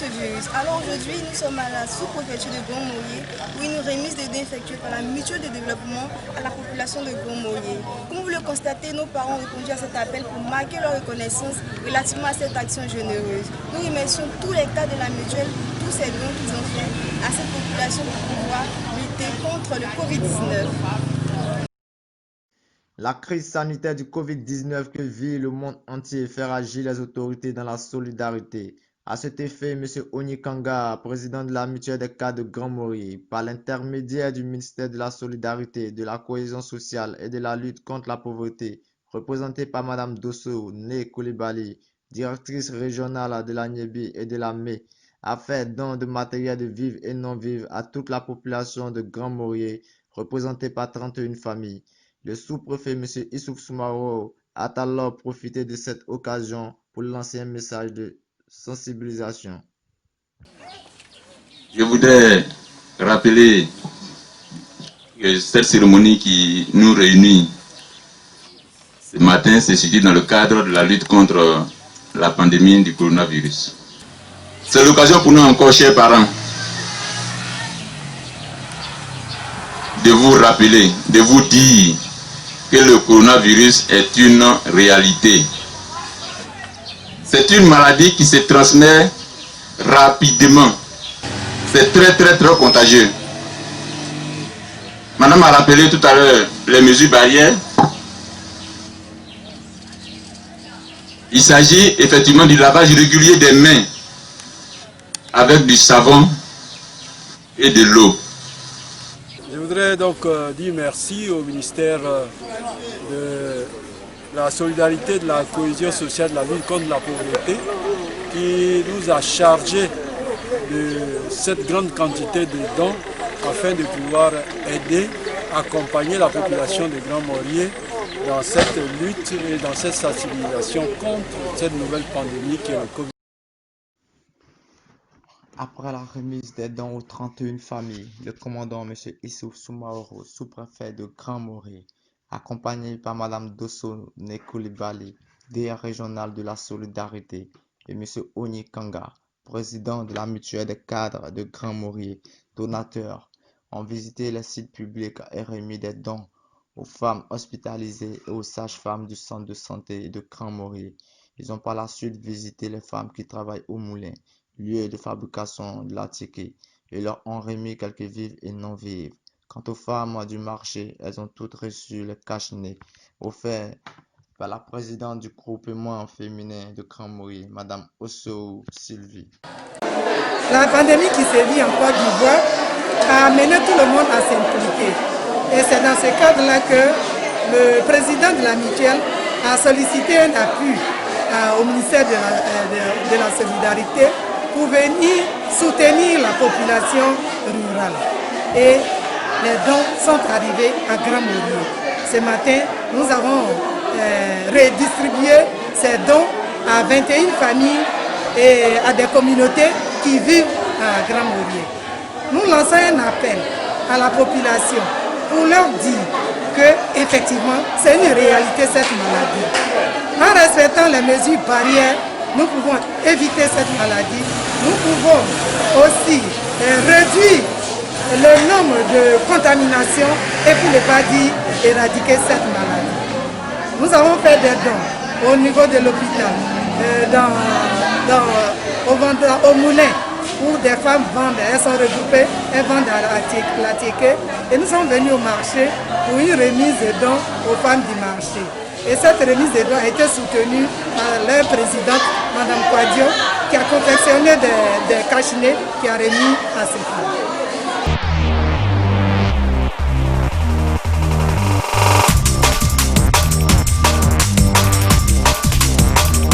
virus. Alors aujourd'hui, nous sommes à la sous-préfecture de Grand Maurier pour une remise de dons effectuée par la mutuelle de développement à la population de Grand Maurier. Comme vous le constatez, nos parents ont répondu à cet appel pour marquer leur reconnaissance relativement à cette action généreuse. Nous remercions tous les cadres de la mutuelle pour tous ces dons qu'ils ont fait à cette population pour pouvoir lutter contre le Covid-19. La crise sanitaire du Covid-19 que vit le monde entier fait agir les autorités dans la solidarité. À cet effet, M. Oni Kanga, président de la mutuelle des cadres de Grand Maurier, par l'intermédiaire du ministère de la Solidarité, de la Cohésion sociale et de la lutte contre la pauvreté, représenté par Mme Dosso Né Koulibaly, directrice régionale de la NIEBI et de la ME, a fait don de matériel de vivre et non-vivre à toute la population de Grand Maurier, représentée par 31 familles. Le sous-préfet M. Issouf Soumaro a alors profité de cette occasion pour lancer un message de sensibilisation. Je voudrais rappeler que cette cérémonie qui nous réunit ce matin se situe dans le cadre de la lutte contre la pandémie du coronavirus. C'est l'occasion pour nous encore, chers parents, de vous rappeler, de vous dire que le coronavirus est une réalité. C'est une maladie qui se transmet rapidement. C'est très contagieux. Madame a rappelé tout à l'heure les mesures barrières. Il s'agit effectivement du lavage régulier des mains avec du savon et de l'eau. Je voudrais donc dire merci au ministère de la solidarité, de la cohésion sociale, de la lutte contre la pauvreté, qui nous a chargé de cette grande quantité de dons afin de pouvoir aider, accompagner la population de Grand Maurier dans cette lutte et dans cette sensibilisation contre cette nouvelle pandémie qui est le Covid. Après la remise des dons aux 31 familles, le commandant M. Issouf Soumaro, sous-préfet de Grand Maurier, accompagné par Mme Dosso Né Koulibaly, DG régional de la solidarité, et M. Oni Kanga, président de la mutuelle des cadres de Grand Maurier, donateur, ont visité les sites publics et remis des dons aux femmes hospitalisées et aux sages-femmes du centre de santé de Grand Maurier. Ils ont par la suite visité les femmes qui travaillent au moulin, lieu de fabrication de la ticket, et leur ont remis quelques vivres et non-vivres. Quant aux femmes du marché, elles ont toutes reçu le cache-nez offert par la présidente du groupement féminin de Grand Maurier, Mme Osso Sylvie. La pandémie qui sévit en Côte d'Ivoire a amené tout le monde à s'impliquer. Et c'est dans ce cadre-là que le président de la mutuelle a sollicité un appui au ministère de la Solidarité pour venir soutenir la population rurale. Et les dons sont arrivés à Grand Maurier. Ce matin, nous avons redistribué ces dons à 21 familles et à des communautés qui vivent à Grand Maurier. Nous lançons un appel à la population pour leur dire que effectivement c'est une réalité cette maladie. En respectant les mesures barrières, nous pouvons éviter cette maladie. Nous pouvons aussi réduire le nombre de contaminations et pour ne pas dire éradiquer cette maladie. Nous avons fait des dons au niveau de l'hôpital, au moulin, où des femmes vendent, elles sont regroupées, elles vendent la ticket. Et nous sommes venus au marché pour une remise de dons aux femmes du marché. Et cette remise de dons a été soutenue par leur présidente, Mme Kwadio, qui a confectionné des cache-nez qui a remis à ces femmes.